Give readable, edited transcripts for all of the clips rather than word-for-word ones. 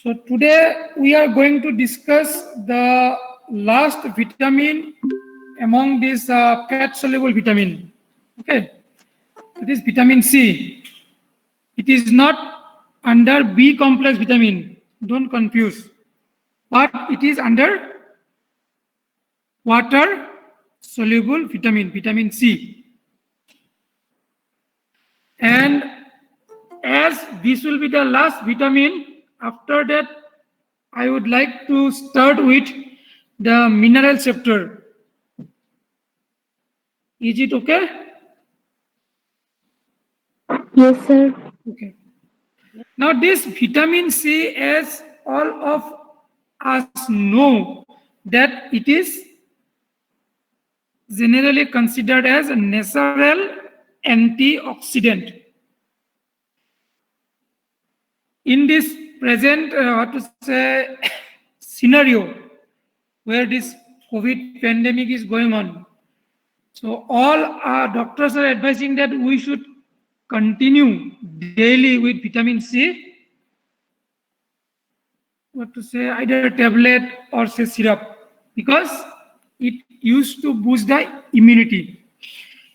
So today we are going to discuss the last vitamin among these fat-soluble vitamin. Okay, it is vitamin C. It is not under B complex vitamin. Don't confuse. But it is under water-soluble vitamin, vitamin C. And as this will be the last vitamin, after that I would like to start with the mineral chapter. Is it okay? Yes, sir. Okay. Now this vitamin C, as all of us know, that it is generally considered as a natural antioxidant. In this present, what to say, scenario where this COVID pandemic is going on, so all our doctors are advising that we should continue daily with vitamin C, what to say, either tablet or say syrup, because it used to boost the immunity,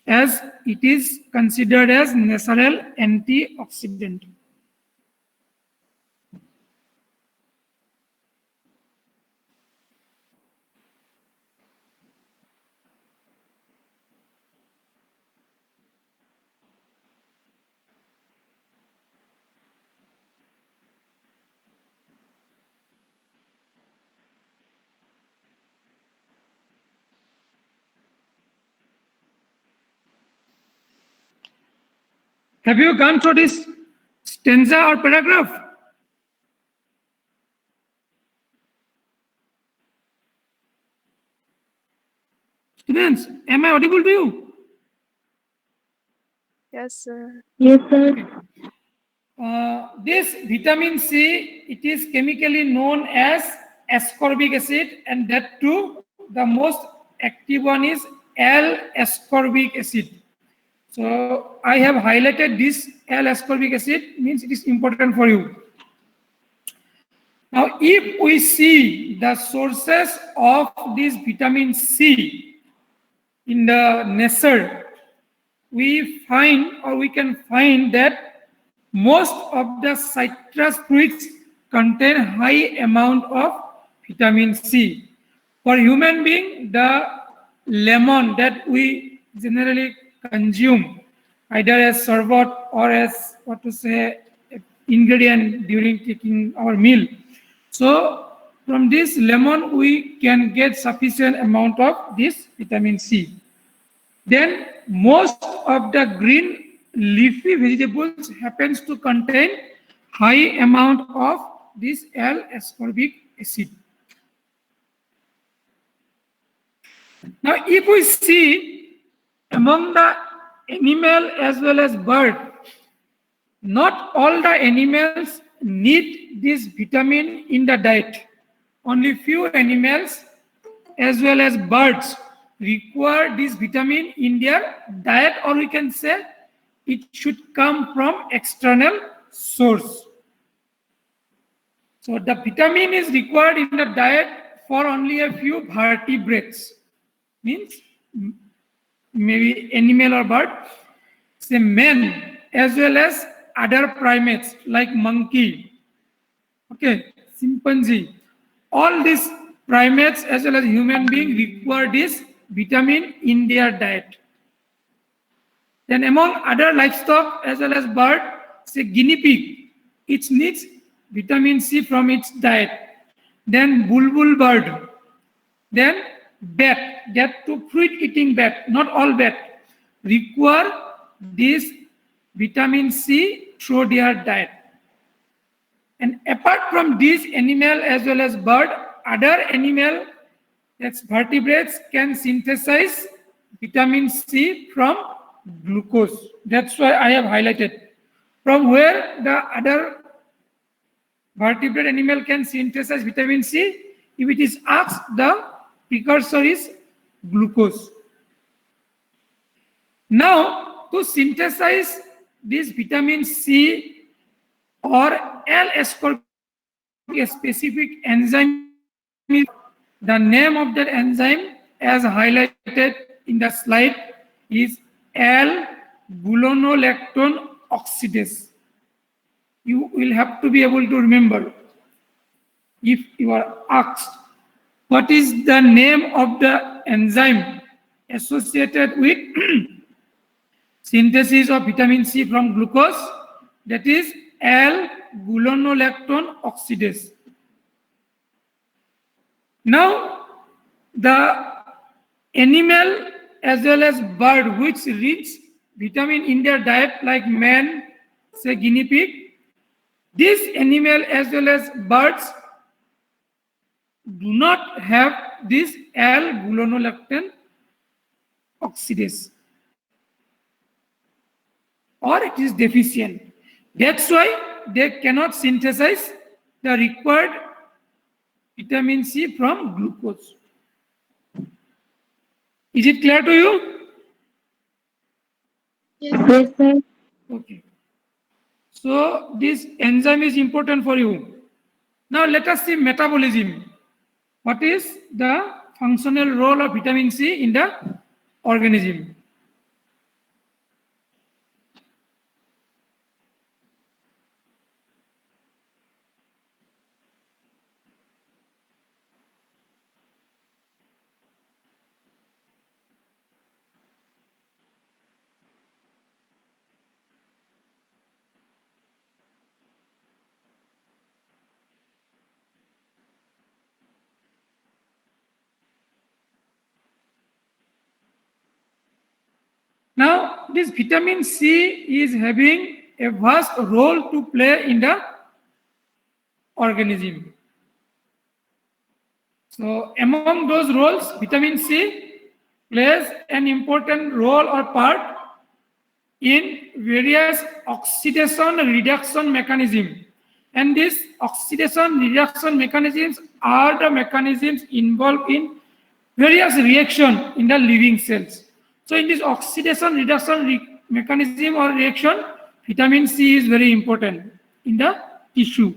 as it is considered as natural antioxidant. Have you gone through this stanza or paragraph? Students, am I audible to you? Yes, sir. Yes, sir. This vitamin C, it is chemically known as ascorbic acid, and that too, the most active one is L-ascorbic acid. So I have highlighted this L-ascorbic acid, means it is important for you. Now, if we see the sources of this vitamin C in the nature, we find, or we can find, that most of the citrus fruits contain high amount of vitamin C. For human being, the lemon that we generally consume, either as sherbet or as, what to say, ingredient during taking our meal. So from this lemon, we can get sufficient amount of this vitamin C. Then most of the green leafy vegetables happens to contain high amount of this L-ascorbic acid. Now if we see among the animal as well as bird, not all the animals need this vitamin in the diet. Only few animals as well as birds require this vitamin in their diet, or we can say it should come from external source. So the vitamin is required in the diet for only a few vertebrates, means maybe animal or bird, say man, as well as other primates like monkey, okay, chimpanzee. All these primates as well as human beings require this vitamin in their diet. Then among other livestock as well as bird, say guinea pig, it needs vitamin C from its diet. Then bulbul bird. Then bat, that to fruit eating bat, not all bat, require this vitamin C through their diet. And apart from these animal as well as bird, other animal, that's vertebrates, can synthesize vitamin C from glucose. That's why I have highlighted. From where the other vertebrate animal can synthesize vitamin C, if it is asked, the precursor is glucose. Now, to synthesize this vitamin C or L-ascorbic a specific enzyme is the name of that enzyme as highlighted in the slide is L-gulonolactone oxidase. You will have to be able to remember if you are asked what is the name of the enzyme associated with synthesis of vitamin C from glucose, that is L-gulonolactone oxidase. Now, the animal as well as bird which rich vitamin in their diet, like man, say guinea pig, this animal as well as birds do not have this L-gulonolactone oxidase, or it is deficient. That's why they cannot synthesize the required vitamin C from glucose. Is it clear to you? Yes, sir. Okay. So this enzyme is important for you. Now let us see metabolism. What is the functional role of vitamin C in the organism? Now, this vitamin C is having a vast role to play in the organism. So, among those roles, vitamin C plays an important role or part in various oxidation reduction mechanisms. And these oxidation reduction mechanisms are the mechanisms involved in various reactions in the living cells. So in this oxidation reduction mechanism or reaction, vitamin C is very important in the tissue.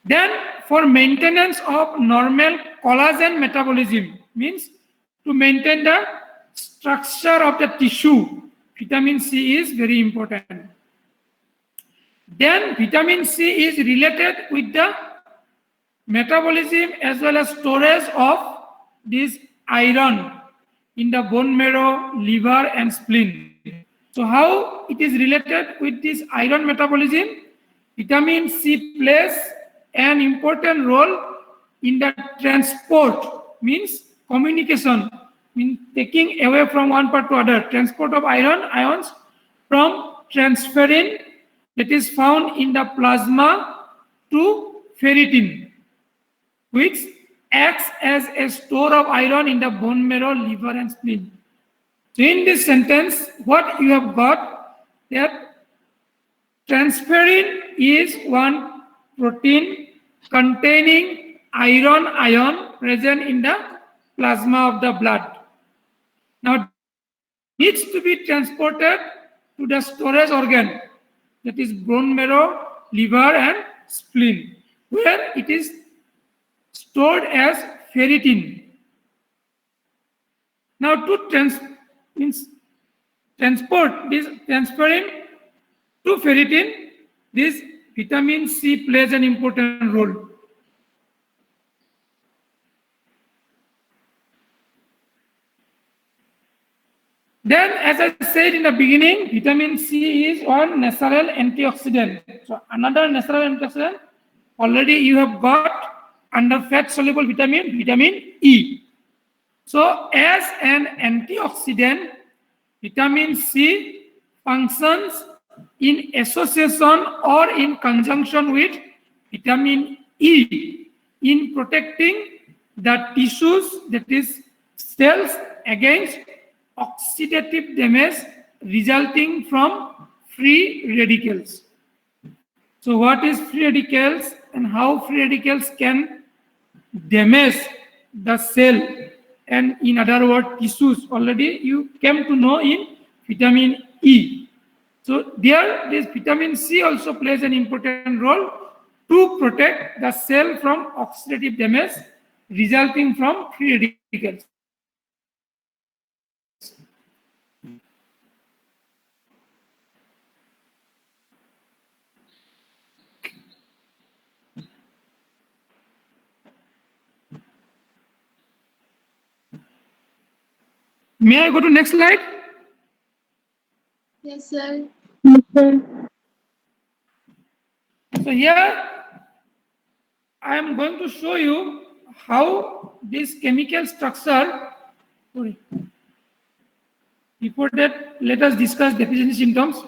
Then for maintenance of normal collagen metabolism, means to maintain the structure of the tissue, vitamin C is very important. Then vitamin C is related with the metabolism as well as storage of this iron in the bone marrow, liver and spleen. So how it is related with this iron metabolism? Vitamin C plays an important role in the transport, means communication, means taking away from one part to other, transport of ions from transferrin that is found in the plasma to ferritin, which acts as a store of iron in the bone marrow, liver and spleen. So in this sentence, what you have got, that transferrin is one protein containing iron ion present in the plasma of the blood. Now, needs to be transported to the storage organ, that is bone marrow, liver and spleen, where it is stored as ferritin. Now to transport this transferrin to ferritin, this vitamin C plays an important role. Then, as I said in the beginning, vitamin C is one natural antioxidant. So another natural antioxidant already you have got under fat soluble vitamin, vitamin E. So as an antioxidant, vitamin C functions in association or in conjunction with vitamin E in protecting the tissues, that is cells, against oxidative damage resulting from free radicals. So what is free radicals and how free radicals can damage the cell, and in other words tissues, already you came to know in vitamin E. So there, this vitamin C also plays an important role to protect the cell from oxidative damage resulting from free radicals. May I go to next slide? Yes, sir. Yes, sir. So here I am going to show you how this chemical structure. Sorry. Before that, let us discuss deficiency symptoms.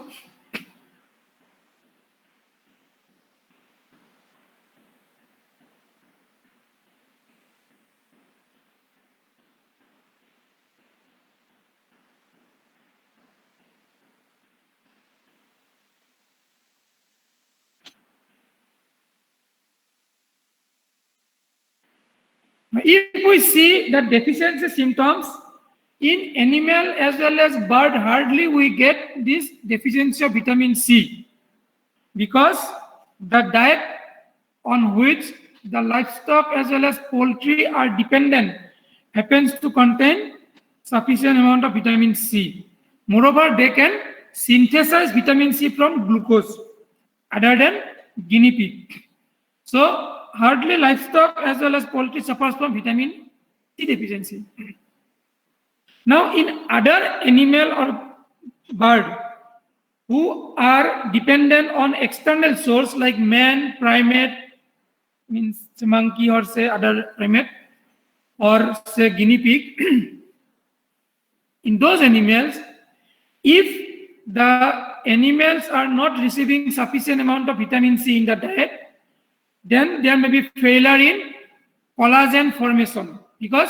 If we see the deficiency symptoms in animal as well as bird, hardly we get this deficiency of vitamin C, because the diet on which the livestock as well as poultry are dependent happens to contain sufficient amount of vitamin C. Moreover, they can synthesize vitamin C from glucose other than guinea pig. So hardly livestock as well as poultry suffers from vitamin C deficiency. Now in other animal or bird who are dependent on external source like man, primate, means monkey or say other primate, or say guinea pig, in those animals, if the animals are not receiving sufficient amount of vitamin C in the diet, then there may be failure in collagen formation, because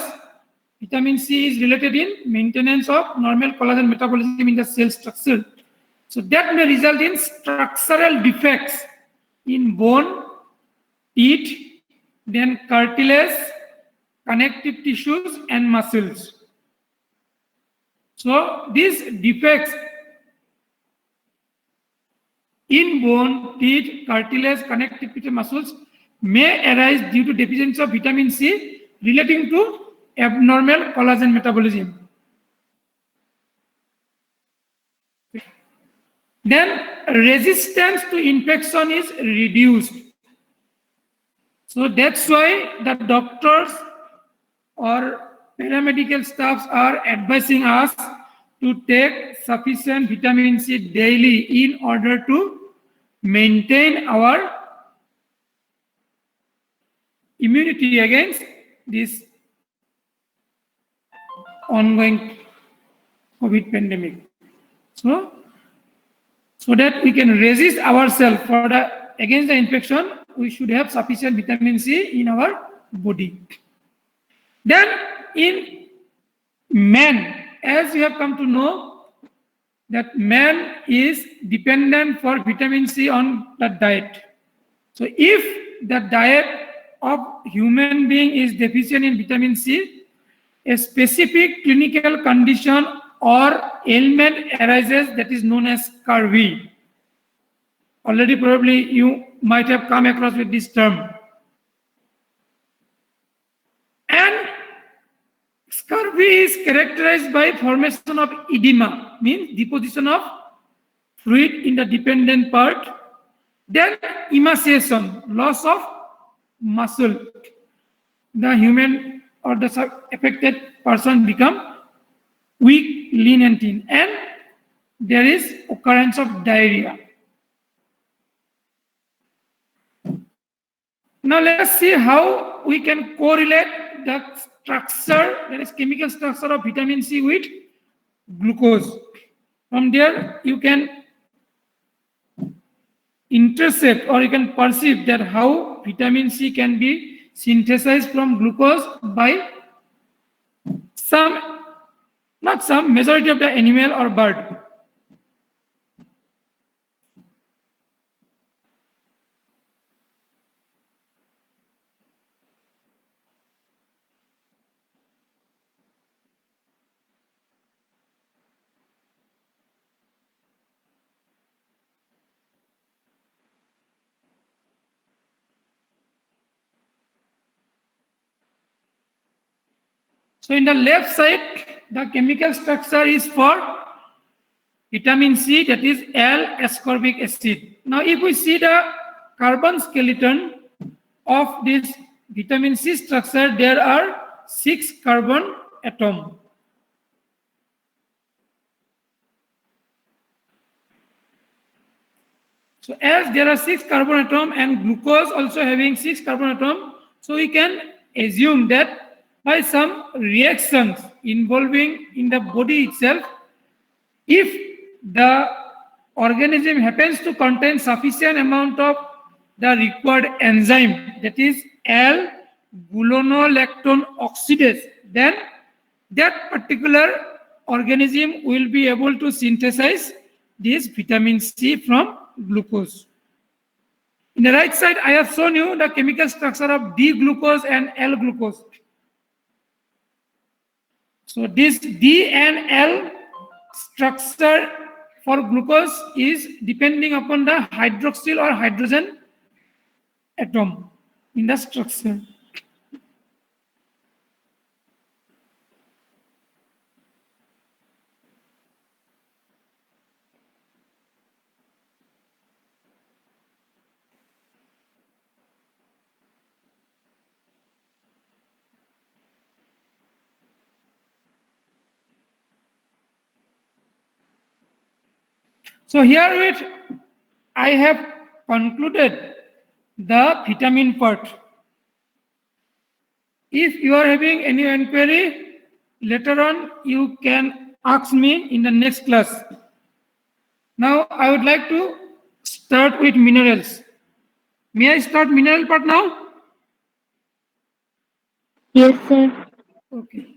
vitamin C is related in maintenance of normal collagen metabolism in the cell structure. So that may result in structural defects in bone, teeth, then cartilage, connective tissues and muscles. So these defects in bone, teeth, cartilage, connective tissue, muscles may arise due to deficiency of vitamin C relating to abnormal collagen metabolism. Then resistance to infection is reduced. So that's why the doctors or paramedical staffs are advising us to take sufficient vitamin C daily in order to maintain our immunity against this ongoing COVID pandemic. So that we can resist ourselves against the infection, we should have sufficient vitamin C in our body. Then in man, as you have come to know, that man is dependent for vitamin C on the diet. So if the diet of human being is deficient in vitamin C, a specific clinical condition or ailment arises that is known as scurvy. Already probably you might have come across with this term. And scurvy is characterized by formation of edema, means deposition of fluid in the dependent part, then emaciation, loss of muscle. The human or the affected person become weak, lean and thin, and there is occurrence of diarrhea. Now let us see how we can correlate the structure, that is chemical structure of vitamin C with glucose. From there you can intercept or you can perceive that how vitamin C can be synthesized from glucose by majority of the animal or bird. So in the left side, the chemical structure is for vitamin C, that is L-ascorbic acid. Now if we see the carbon skeleton of this vitamin C structure, there are 6 carbon atoms. So as there are 6 carbon atoms and glucose also having 6 carbon atoms, so we can assume that by some reactions involving in the body itself, if the organism happens to contain sufficient amount of the required enzyme, that is L-gulonolactone oxidase, then that particular organism will be able to synthesize this vitamin C from glucose. In the right side, I have shown you the chemical structure of D-glucose and L-glucose. So this D and L structure for glucose is depending upon the hydroxyl or hydrogen atom in the structure. So herewith I have concluded the vitamin part. If you are having any inquiry, later on you can ask me in the next class. Now I would like to start with minerals. May I start mineral part now? Yes, sir. Okay.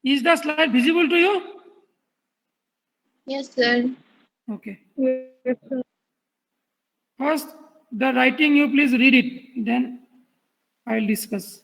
Is the slide visible to you? Yes, sir. Okay. Yes, sir. First, the writing you please read it, then I'll discuss.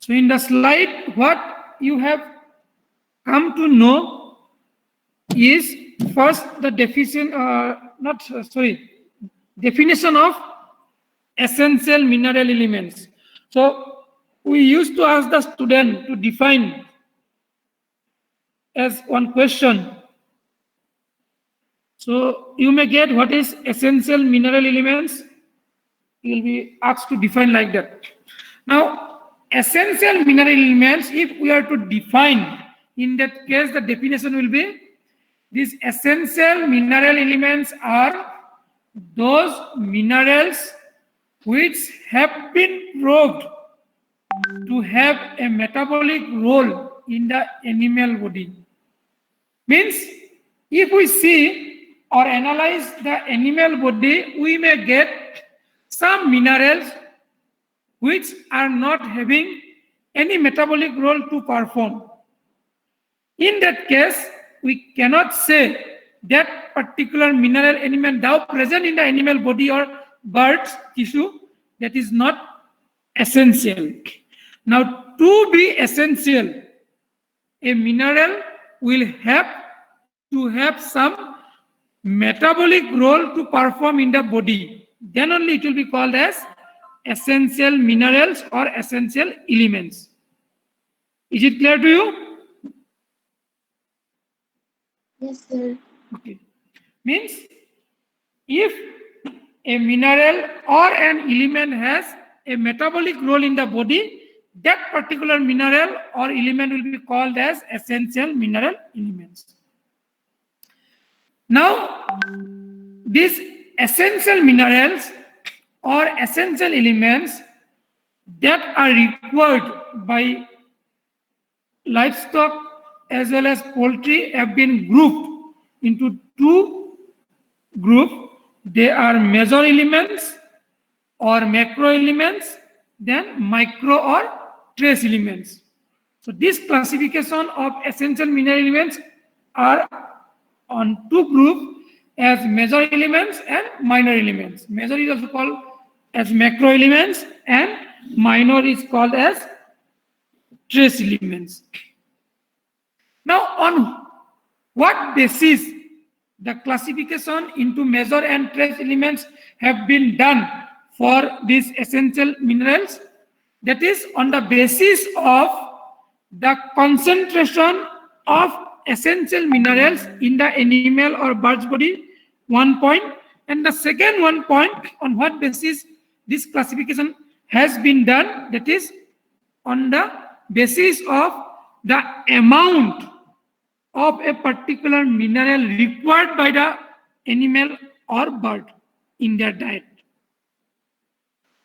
So in the slide, what you have come to know is first the definition of essential mineral elements. So we used to ask the student to define as one question. So you may get what is essential mineral elements. You will be asked to define like that. Now, essential mineral elements, if we are to define, in that case the definition will be, these essential mineral elements are those minerals which have been proved to have a metabolic role in the animal body. Means, if we see or analyze the animal body, we may get some minerals which are not having any metabolic role to perform. In that case, we cannot say that particular mineral element now present in the animal body or bird's tissue, that is not essential. Now, to be essential, a mineral will have to have some metabolic role to perform in the body, then only it will be called as essential minerals or essential elements. Is it clear to you? Yes, sir. Okay. Means if a mineral or an element has a metabolic role in the body, that particular mineral or element will be called as essential mineral elements. Now, these essential minerals or essential elements that are required by livestock as well as poultry have been grouped into two groups. They are major elements or macro elements, then micro or trace elements. So this classification of essential mineral elements are on two groups as major elements and minor elements. Major is also called as macro elements and minor is called as trace elements. Now, on what basis the classification into major and trace elements have been done for these essential minerals? That is on the basis of the concentration of essential minerals in the animal or bird's body, 1 point, and the second 1 point on what basis this classification has been done, that is on the basis of the amount of a particular mineral required by the animal or bird in their diet.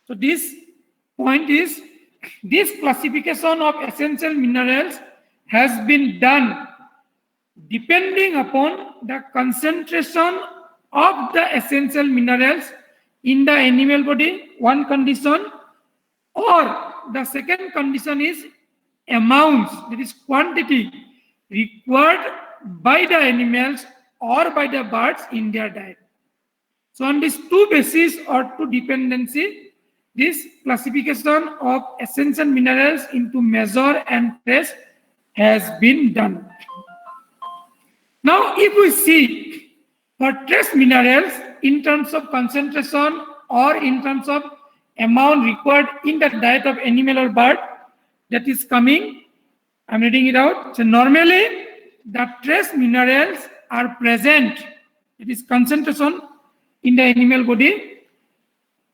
So this point is, this classification of essential minerals has been done depending upon the concentration of the essential minerals in the animal body, one condition, or the second condition is amounts, that is quantity required by the animals or by the birds in their diet. So on these two bases or two dependency, this classification of essential minerals into major and trace has been done. Now if we see for trace minerals in terms of concentration or in terms of amount required in the diet of animal or bird, that is coming, I'm reading it out. So normally the trace minerals are present, it is concentration in the animal body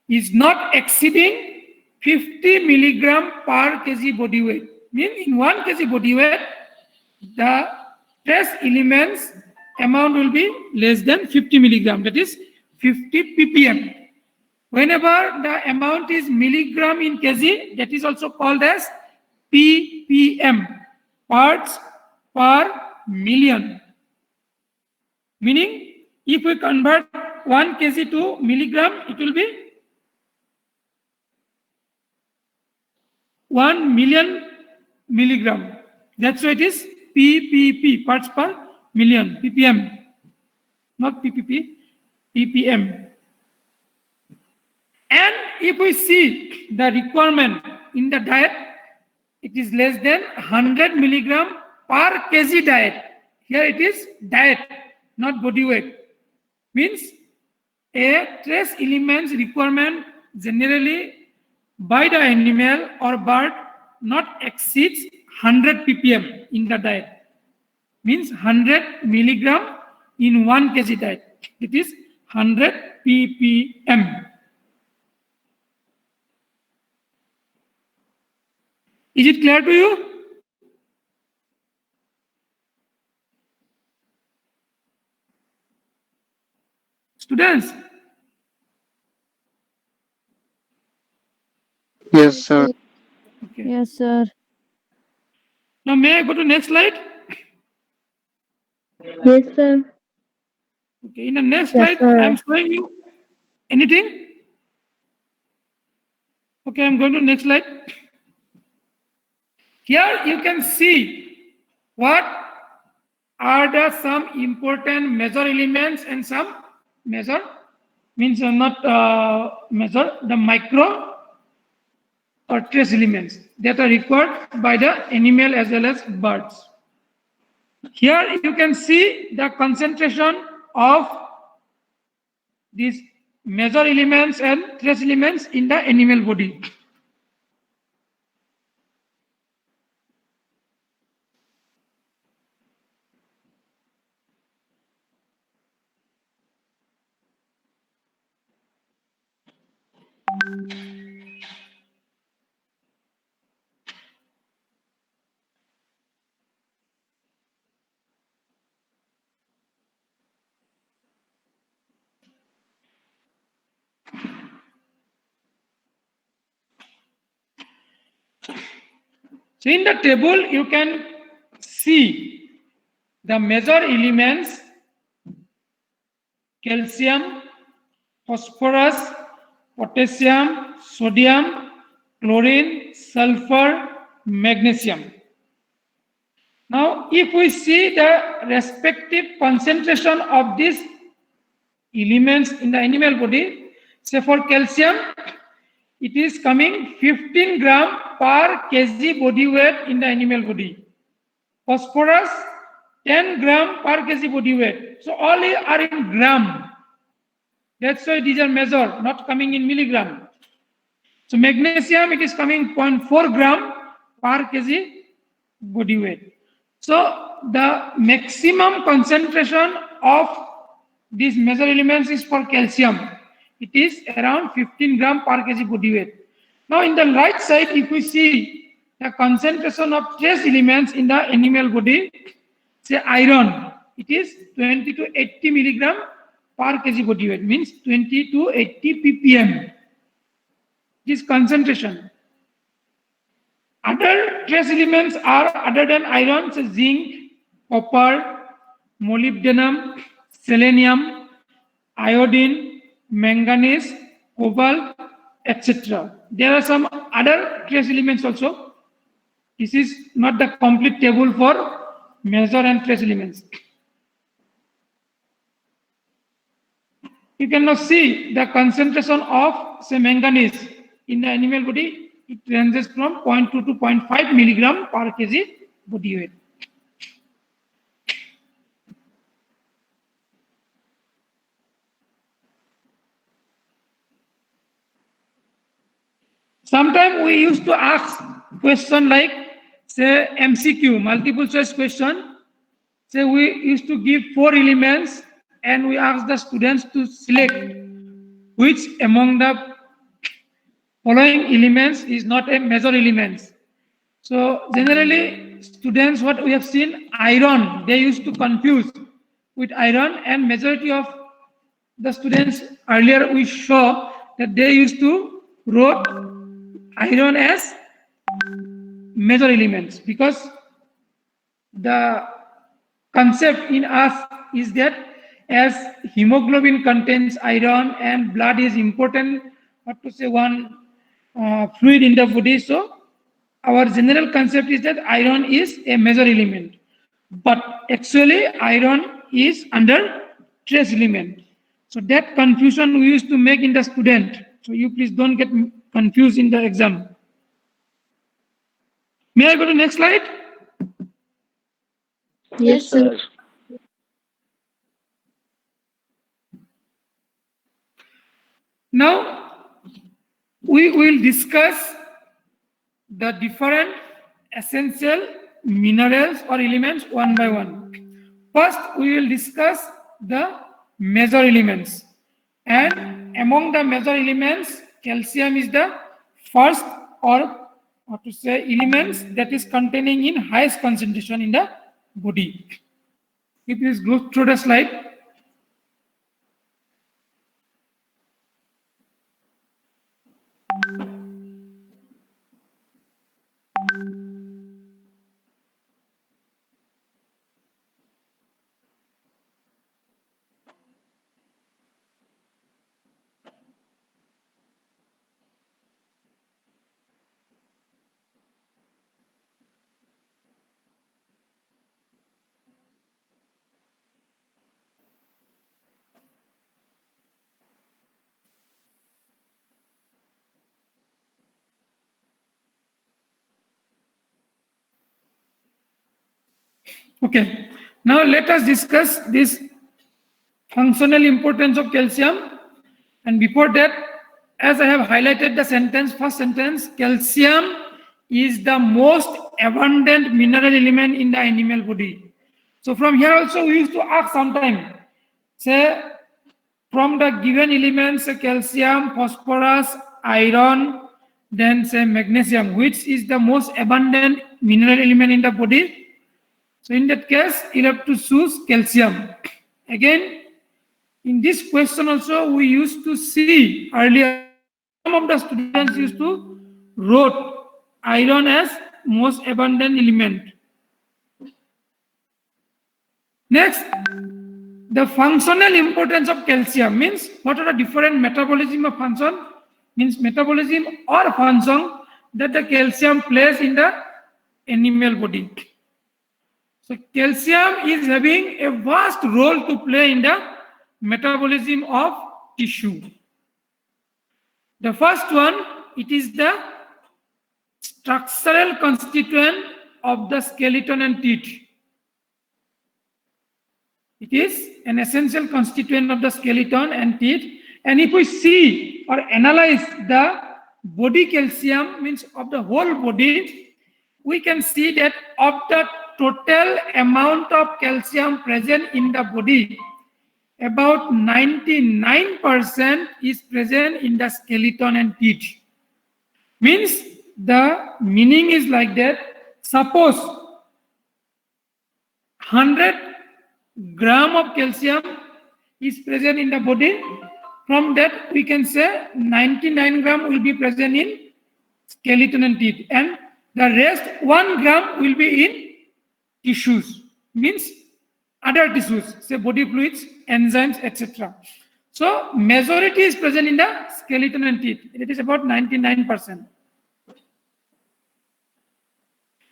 is not exceeding 50 milligram per kg body weight. Means in 1 kg body weight, the trace elements amount will be less than 50 milligram, that is 50 ppm. Whenever the amount is milligram in kg, that is also called as ppm, parts per million. Meaning, if we convert 1 kg to milligram, it will be 1 million milligram. That's why it is ppp, parts per million, ppm, not ppp, ppm. And if we see the requirement in the diet, it is less than 100 milligram per kg diet. Here it is diet, not body weight. Means a trace elements requirement generally by the animal or bird not exceeds 100 ppm in the diet. Means 100 milligram in 1 kg diet. It is 100 ppm. Is it clear to you? Students? Yes, sir. Okay. Yes, sir. Now may I go to next slide? Yes, sir. Okay, in the next Yes, slide, sir. I am showing you anything. Okay, I'm going to next slide. Here you can see what are the some important major elements and some major means not major, the micro or trace elements that are required by the animal as well as birds. Here you can see the concentration of these major elements and trace elements in the animal body. So in the table, you can see the major elements: calcium, phosphorus, potassium, sodium, chlorine, sulfur, magnesium. Now, if we see the respective concentration of these elements in the animal body, say for calcium, it is coming 15 gram per kg body weight in the animal body. Phosphorus, 10 gram per kg body weight. So all are in gram. That's why these are measured, not coming in milligram. So magnesium, it is coming 0.4 gram per kg body weight. So the maximum concentration of these major elements is for calcium. It is around 15 gram per kg body weight. Now in the right side, if we see the concentration of trace elements in the animal body, say iron, it is 20 to 80 milligram per kg body weight, means 20 to 80 ppm. This concentration. Other trace elements are other than iron, so zinc, copper, molybdenum, selenium, iodine, manganese, cobalt, etc. There are some other trace elements also. This is not the complete table for major and trace elements. You can now see the concentration of, say, manganese in the animal body. It ranges from 0.2 to 0.5 milligram per kg body weight. Sometimes we used to ask question like, say, MCQ, multiple choice question. Say we used to give 4 elements and we ask the students to select which among the following elements is not a major element. So generally, students, what we have seen, iron, they used to confuse with iron, and majority of the students earlier we saw that they used to wrote iron as major elements, because the concept in us is that as hemoglobin contains iron and blood is important, what to say, one fluid in the body, so our general concept is that iron is a major element, but actually iron is under trace element. So that confusion we used to make in the student, so you please don't get confused in the exam. May I go to next slide? Yes, sir. Now we will discuss the different essential minerals or elements one by one. First, we will discuss the major elements. And among the major elements, calcium is the first, or what to say, elements that is containing in highest concentration in the body. If you please go through the slide. Okay. Now let us discuss this functional importance of calcium. And before that, as I have highlighted the sentence, first sentence, calcium is the most abundant mineral element in the animal body. So from here also we used to ask sometime, say from the given elements, say calcium, phosphorus, iron, then say magnesium, which is the most abundant mineral element in the body. So in that case, you have to choose calcium. Again, in this question also, we used to see earlier, some of the students used to wrote iron as most abundant element. Next, the functional importance of calcium means what are the different metabolism of function, means metabolism or function that the calcium plays in the animal body. So calcium is having a vast role to play in the metabolism of tissue. The first one, it is the structural constituent of the skeleton and teeth. It is an essential constituent of the skeleton and teeth. And if we see or analyze the body calcium, means of the whole body, we can see that of the total amount of calcium present in the body, about 99% is present in the skeleton and teeth. Means the meaning is like that. Suppose 100 gram of calcium is present in the body. From that we can say 99 gram will be present in skeleton and teeth, and the rest 1 gram will be in tissues, means other tissues, say body fluids, enzymes, etc. So majority is present in the skeleton and teeth. It is about 99%.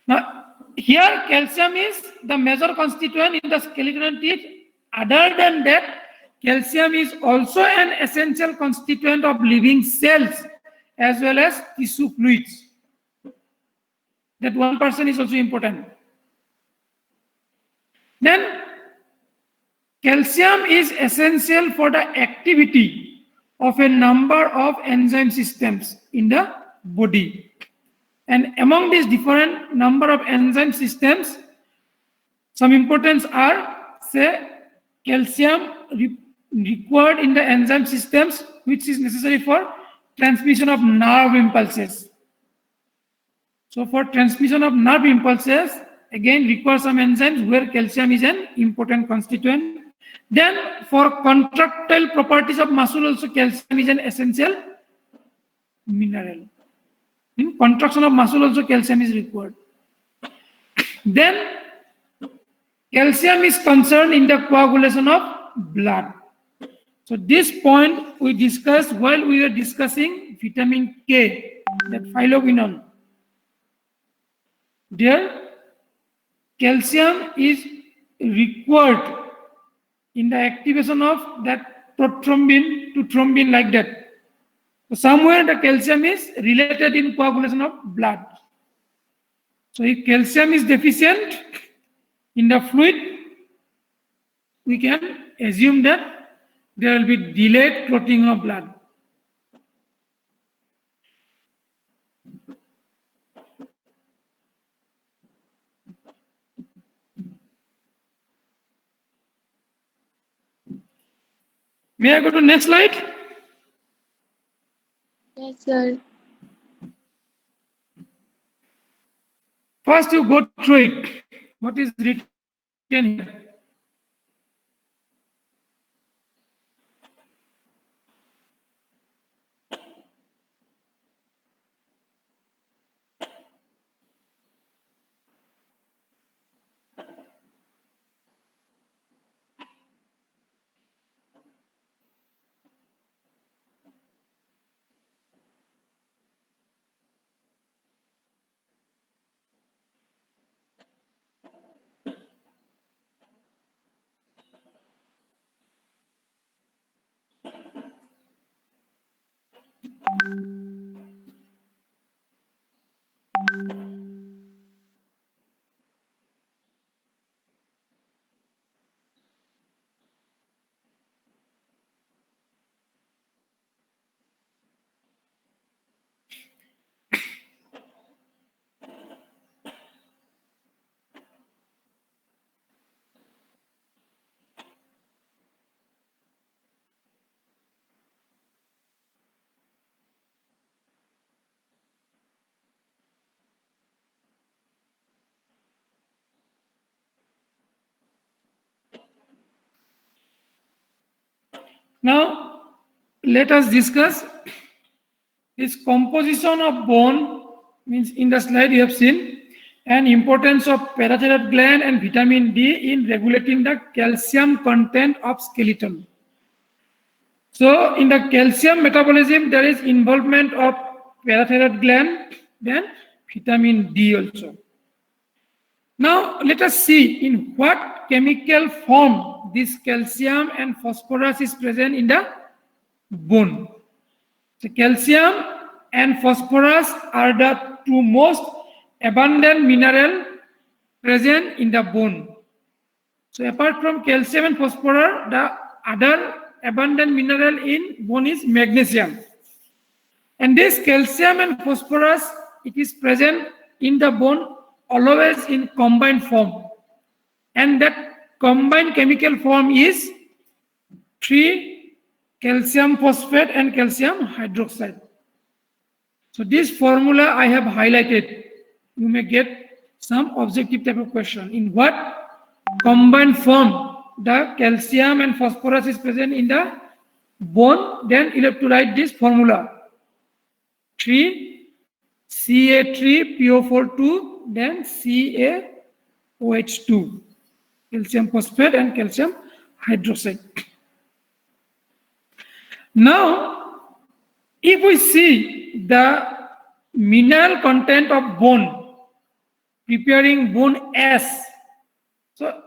Now here calcium is the major constituent in the skeleton and teeth. Other than that, calcium is also an essential constituent of living cells as well as tissue fluids. That 1% is also important. Then calcium is essential for the activity of a number of enzyme systems in the body. And among these different number of enzyme systems, some importance are, say, calcium required in the enzyme systems, which is necessary for transmission of nerve impulses. So for transmission of nerve impulses, again require some enzymes where calcium is an important constituent. Then for contractile properties of muscle also calcium is an essential mineral. In contraction of muscle also calcium is required. Then calcium is concerned in the coagulation of blood. So this point we discussed while we were discussing vitamin K, that phylloquinone. There, calcium is required in the activation of that prothrombin to thrombin, like that. So somewhere the calcium is related in coagulation of blood. So if calcium is deficient in the fluid, we can assume that there will be delayed clotting of blood. May I go to next slide? Yes, sir. First you go through it. What is written here? Now, let us discuss this composition of bone, means in the slide you have seen, and importance of parathyroid gland and vitamin D in regulating the calcium content of skeleton. So, in the calcium metabolism, there is involvement of parathyroid gland, then vitamin D also. Now, let us see in what chemical form this calcium and phosphorus is present in the bone. So, calcium and phosphorus are the two most abundant mineral present in the bone. So, apart from calcium and phosphorus, the other abundant mineral in bone is magnesium. And this calcium and phosphorus, it is present in the bone always in combined form, and that combined chemical form is 3-calcium phosphate and calcium hydroxide. So this formula I have highlighted. You may get some objective type of question. In what combined form the calcium and phosphorus is present in the bone, then you have to write this formula: 3Ca3PO4 then CaOH2, calcium phosphate and calcium hydroxide. Now, if we see the mineral content of bone, preparing bone S, so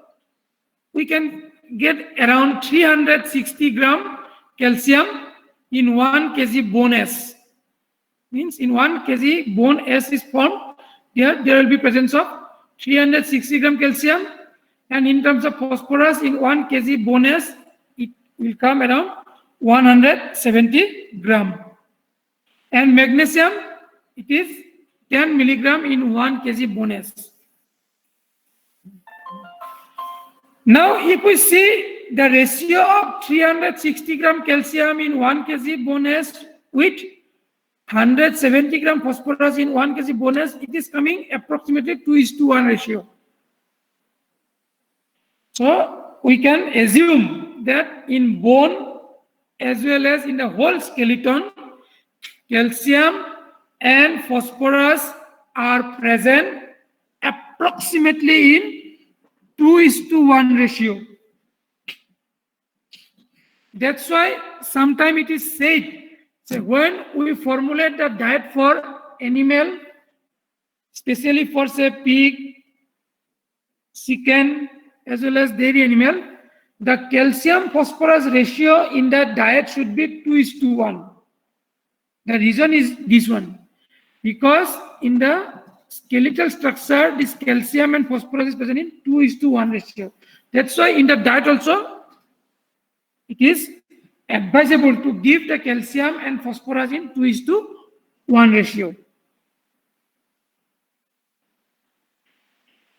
we can get around 360 gram calcium in 1 kg bone S. Means in 1 kg bone S is formed, there will be presence of 360 gram calcium, and in terms of phosphorus in 1 kg bone S, it will come around 170 gram. And magnesium, it is 10 milligram in 1 kg bone S. Now, if we see the ratio of 360 gram calcium in 1 kg bone S with 170 gram phosphorus in 1 kg bone S, it is coming approximately 2:1 ratio. So we can assume that in bone as well as in the whole skeleton, calcium and phosphorus are present approximately in 2:1 ratio. That's why sometimes it is said, so when we formulate the diet for animal, especially for say pig, chicken, as well as dairy animal, the calcium phosphorus ratio in the diet should be 2:1. The reason is this one, because in the skeletal structure, this calcium and phosphorus is present in 2:1 ratio. That's why in the diet also, it is advisable to give the calcium and phosphorus in 2:1 ratio.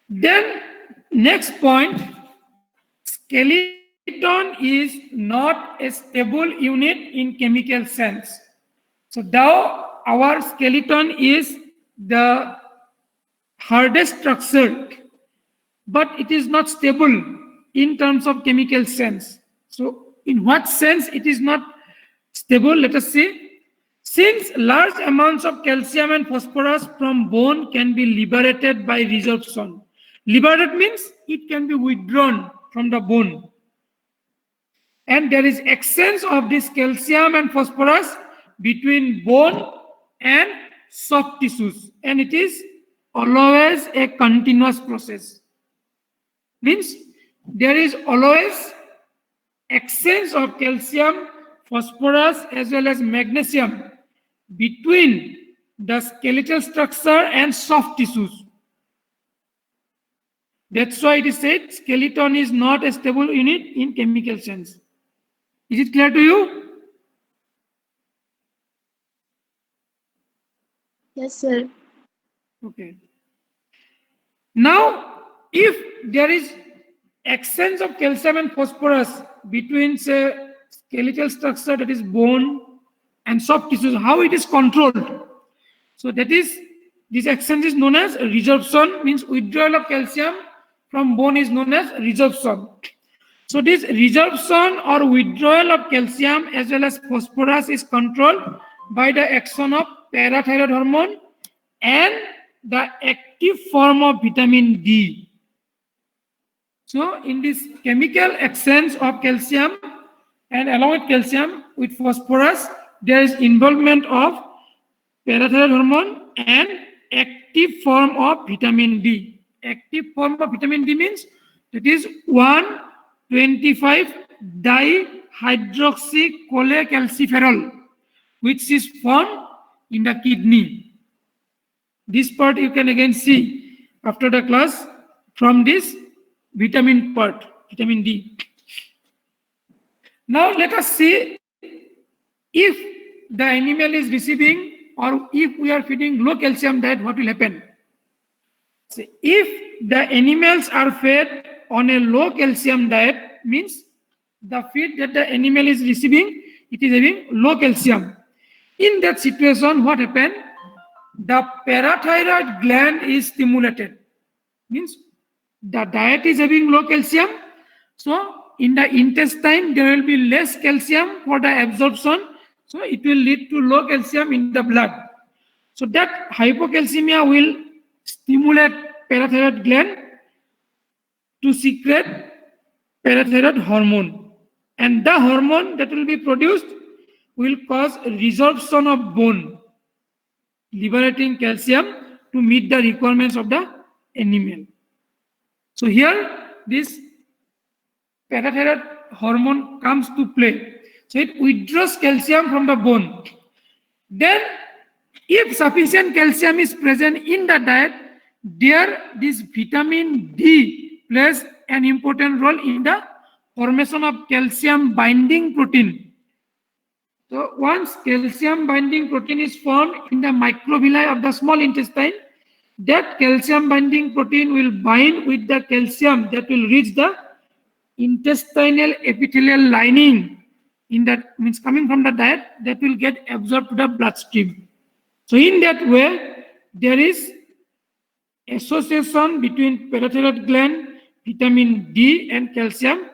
Then next point, skeleton is not a stable unit in chemical sense. So though our skeleton is the hardest structure, but it is not stable in terms of chemical sense. So in what sense it is not stable? Let us see. Since large amounts of calcium and phosphorus from bone can be liberated by resorption. Liberated means it can be withdrawn from the bone. And there is exchange of this calcium and phosphorus between bone and soft tissues. And it is always a continuous process. Means there is always exchange of calcium, phosphorus as well as magnesium between the skeletal structure and soft tissues. That's why it is said skeleton is not a stable unit in chemical sense. Is it clear to you? Yes, sir. Okay. Now, if there is exchange of calcium and phosphorus between, say, skeletal structure, that is bone, and soft tissues, how it is controlled? So that is, this exchange is known as resorption, means withdrawal of calcium from bone is known as resorption. So this resorption or withdrawal of calcium as well as phosphorus is controlled by the action of parathyroid hormone and the active form of vitamin D. So in this chemical exchange of calcium and along with calcium with phosphorus, there is involvement of parathyroid hormone and active form of vitamin D. Active form of vitamin D means that is 1,25-dihydroxycholecalciferol, which is formed in the kidney. This part you can again see after the class from this vitamin part, vitamin D. Now let us see if the animal is receiving or if we are feeding low calcium diet, what will happen? So if the animals are fed on a low calcium diet, means the feed that the animal is receiving, it is having low calcium. In that situation, what happened? The parathyroid gland is stimulated. Means the diet is having low calcium, so in the intestine there will be less calcium for the absorption, so it will lead to low calcium in the blood. So that hypocalcemia will stimulate parathyroid gland to secrete parathyroid hormone, and the hormone that will be produced will cause resorption of bone, liberating calcium to meet the requirements of the animal. So here this parathyroid hormone comes to play. So it withdraws calcium from the bone. Then if sufficient calcium is present in the diet, there this vitamin D plays an important role in the formation of calcium binding protein. So once calcium binding protein is formed in the microvilli of the small intestine, that calcium binding protein will bind with the calcium that will reach the intestinal epithelial lining, in that means coming from the diet, that will get absorbed to the bloodstream. So in that way, there is association between parathyroid gland, vitamin D and calcium,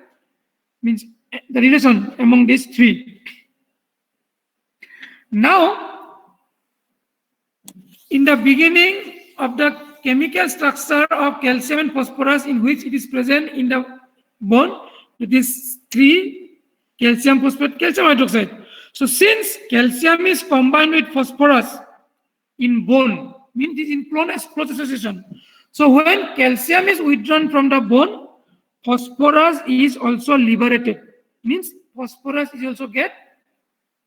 means the relation among these three. Now, in the beginning of the chemical structure of calcium and phosphorus, in which it is present in the bone, it is 3 calcium phosphate, calcium hydroxide. So since calcium is combined with phosphorus in bone, means it is in close association. So when calcium is withdrawn from the bone, phosphorus is also liberated. Means phosphorus is also get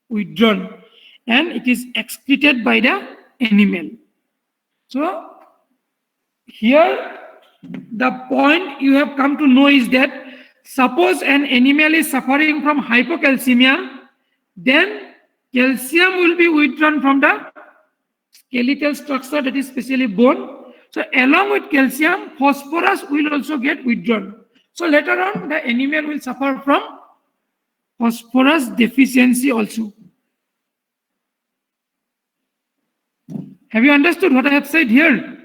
withdrawn and it is excreted by the animal. So here the point you have come to know is that suppose an animal is suffering from hypocalcemia, then calcium will be withdrawn from the skeletal structure, that is especially bone. So along with calcium, phosphorus will also get withdrawn. So later on the animal will suffer from phosphorus deficiency also. Have you understood what I have said here?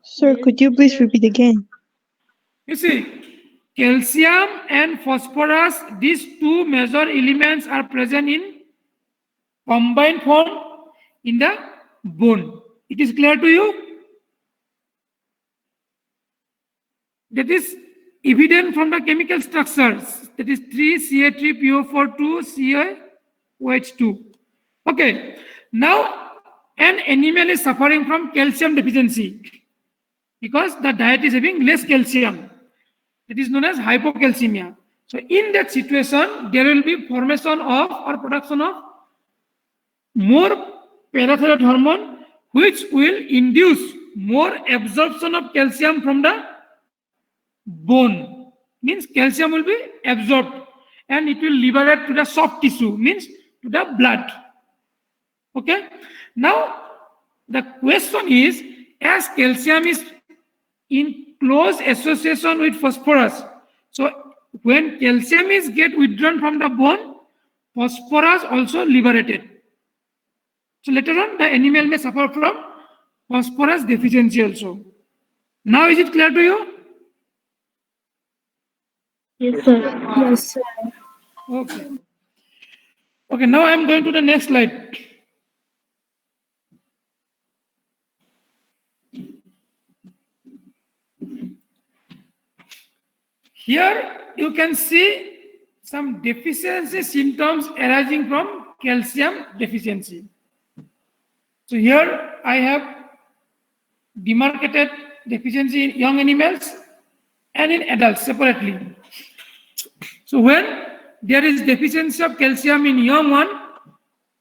Sir, could you please repeat again? You see, calcium and phosphorus, these two major elements are present in combined form in the bone. It is clear to you? That is evident from the chemical structures. That is 3Ca3PO4 2CaOH2. Okay. Now, an animal is suffering from calcium deficiency because the diet is having less calcium. It is known as hypocalcemia. So in that situation, there will be formation of or production of more parathyroid hormone, which will induce more absorption of calcium from the bone. Means calcium will be absorbed and it will liberate to the soft tissue, means to the blood. Okay. Now the question is, as calcium is in close association with phosphorus, so when calcium is get withdrawn from the bone, phosphorus also liberated. So later on, the animal may suffer from phosphorus deficiency also. Now is it clear to you? Yes, sir. Yes, sir. Okay. Okay, now I am going to the next slide. Here you can see some deficiency symptoms arising from calcium deficiency. So here I have demarcated deficiency in young animals and in adults separately. So when there is deficiency of calcium in young one,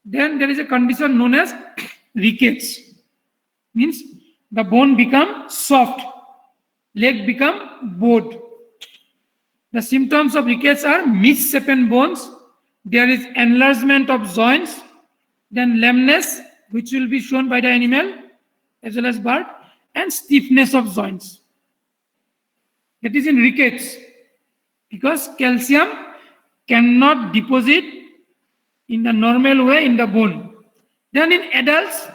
then there is a condition known as rickets. Means the bone become soft, leg become bowed. The symptoms of rickets are misshapen bones, there is enlargement of joints, then lameness, which will be shown by the animal as well as bird, and stiffness of joints. That is in rickets, because calcium cannot deposit in the normal way in the bone. Then in adults,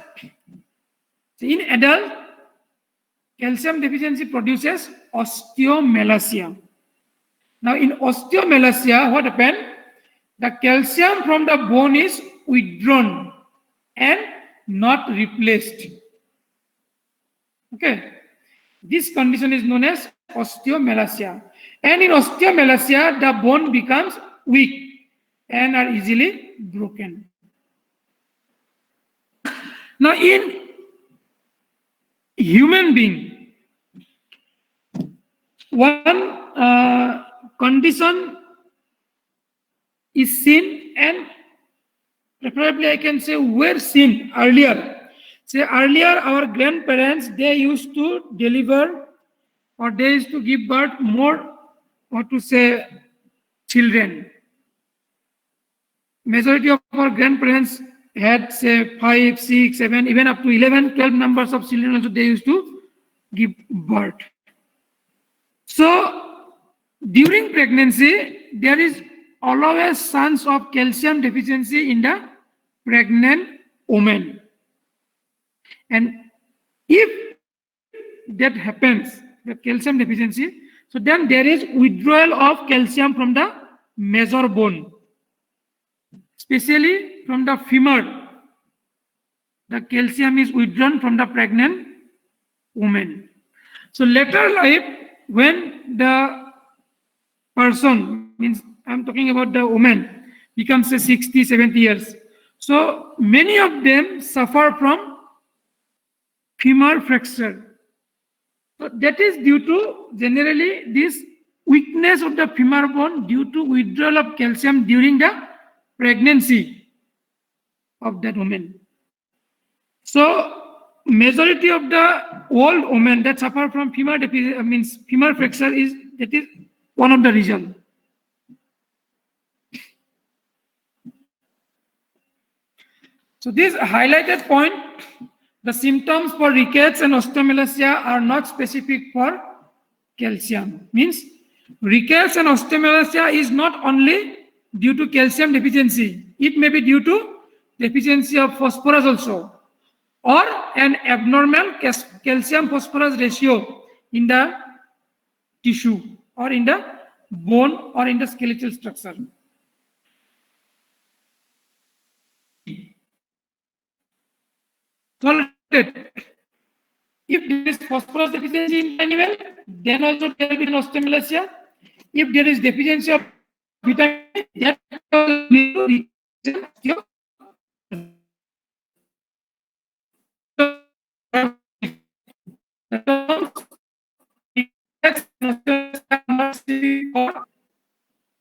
calcium deficiency produces osteomalacia. Now in osteomalacia, what happened? The calcium from the bone is withdrawn and not replaced. Okay. This condition is known as osteomalacia. And in osteomalacia, the bone becomes weak and are easily broken. Now in human being, one condition is seen, and preferably I can say were seen earlier. Say earlier our grandparents, they used to deliver or they used to give birth more, or to say, children. Majority of our grandparents had say 5, 6, 7, even up to 11, 12 numbers of children also they used to give birth. So during pregnancy, there is always chance of calcium deficiency in the pregnant woman. And if that happens, the calcium deficiency, so then there is withdrawal of calcium from the major bone, especially from the femur. The calcium is withdrawn from the pregnant woman. So later life, when the person, means I'm talking about the woman, becomes 60, 70 years. So many of them suffer from femur fracture. So that is due to generally this weakness of the femur bone due to withdrawal of calcium during the pregnancy of that woman. So majority of the old women that suffer from femur fracture is one of the reasons. So this highlighted point, the symptoms for rickets and osteomalacia are not specific for calcium. Means rickets and osteomalacia is not only due to calcium deficiency. It may be due to deficiency of phosphorus also, or an abnormal calcium phosphorus ratio in the tissue or in the bone or in the skeletal structure. If there is phosphorus deficiency in the animal, then also there will be osteomalacia. If there is deficiency of vitamin, that will lead to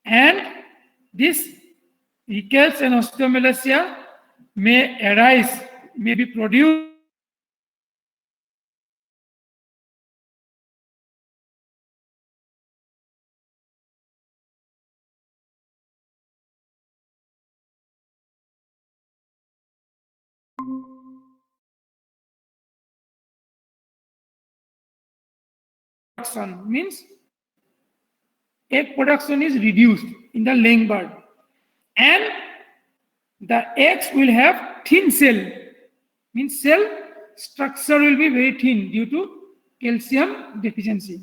and this rickets and osteomalacia may arise, may be produced means egg production is reduced in the laying bird, and the eggs will have thin cell Means cell structure will be very thin due to calcium deficiency.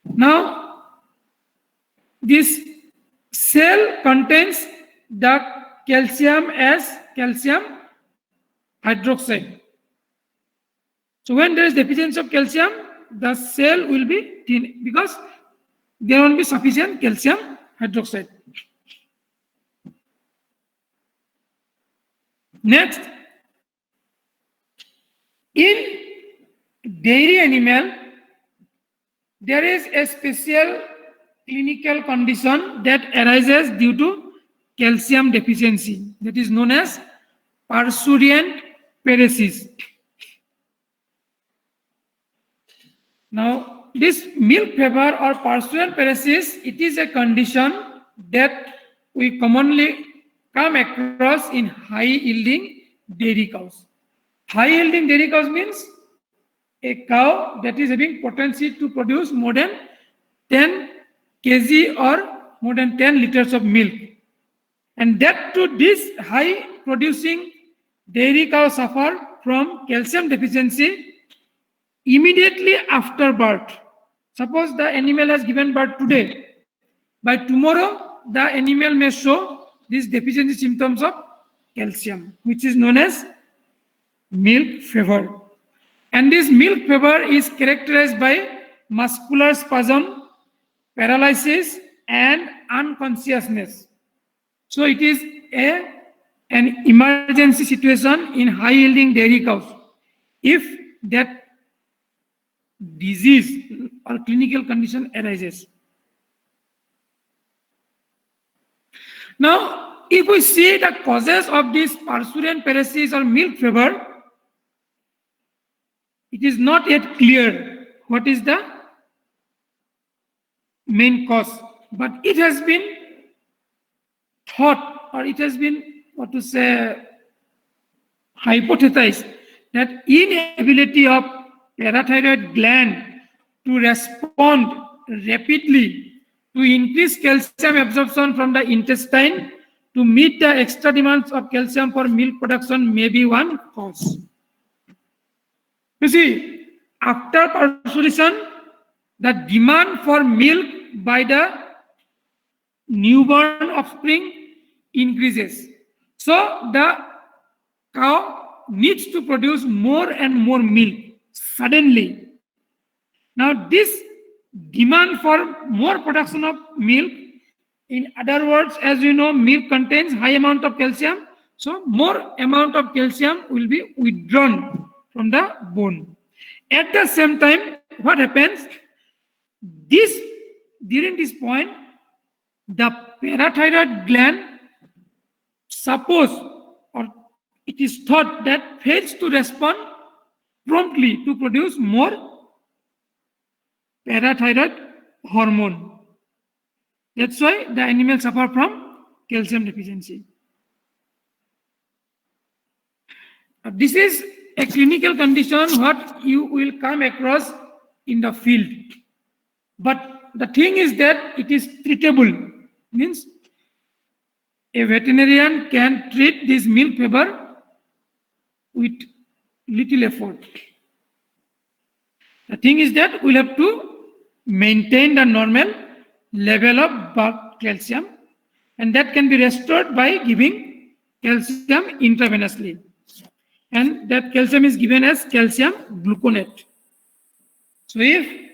Now, this cell contains the calcium as calcium hydroxide. So when there is deficiency of calcium, the cell will be thin because there won't be sufficient calcium hydroxide. Next, in dairy animal, there is a special clinical condition that arises due to calcium deficiency, that is known as parsurient paresis. Now, this milk fever or parsurient paresis, it is a condition that we commonly come across in high-yielding dairy cows. High-yielding dairy cows means a cow that is having potency to produce more than 10 kg or more than 10 liters of milk. And that to this high-producing dairy cow suffer from calcium deficiency immediately after birth. Suppose the animal has given birth today. By tomorrow, the animal may show these deficiency symptoms of calcium, which is known as milk fever. And this milk fever is characterized by muscular spasm, paralysis, and unconsciousness. So it is an emergency situation in high-yielding dairy cows. If that disease or clinical condition arises. Now, if we see the causes of this parsurient paresis or milk fever, it is not yet clear what is the main cause, but it has been thought, or it has been, what to say, hypothesized that inability of parathyroid gland to respond rapidly to increase calcium absorption from the intestine to meet the extra demands of calcium for milk production may be one cause. You see, after parturition, the demand for milk by the newborn offspring increases. So the cow needs to produce more and more milk suddenly. Now this demand for more production of milk, in other words, as you know, milk contains high amount of calcium, so more amount of calcium will be withdrawn from the bone. At the same time, what happens? During this point, the parathyroid gland, suppose, or it is thought that fails to respond promptly to produce more parathyroid hormone. That's why the animals suffer from calcium deficiency. This is a clinical condition what you will come across in the field. But the thing is that it is treatable. Means a veterinarian can treat this milk fever with little effort. The thing is that we'll have to maintain the normal level of blood calcium, and that can be restored by giving calcium intravenously. And that calcium is given as calcium gluconate. So if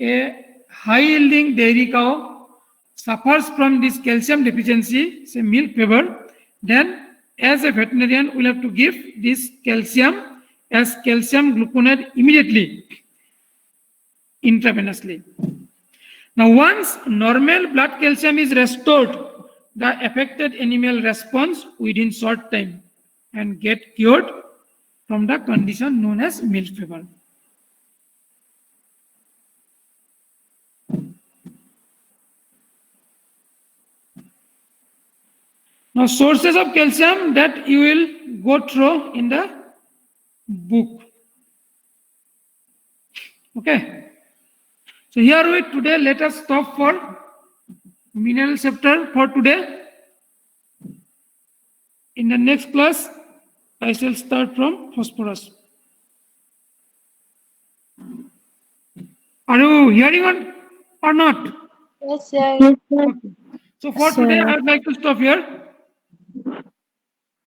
a high-yielding dairy cow suffers from this calcium deficiency, say milk fever, then as a veterinarian we'll have to give this calcium as calcium gluconate immediately, intravenously. Now once normal blood calcium is restored, the affected animal responds within short time and get cured from the condition known as milk fever. Now sources of calcium that you will go through in the book. Okay. So here we today let us stop for mineral chapter for today. In the next class I shall start from phosphorus. Are you hearing or not? Yes, sir. Yes, sir. So for today, Sir. I would like to stop here.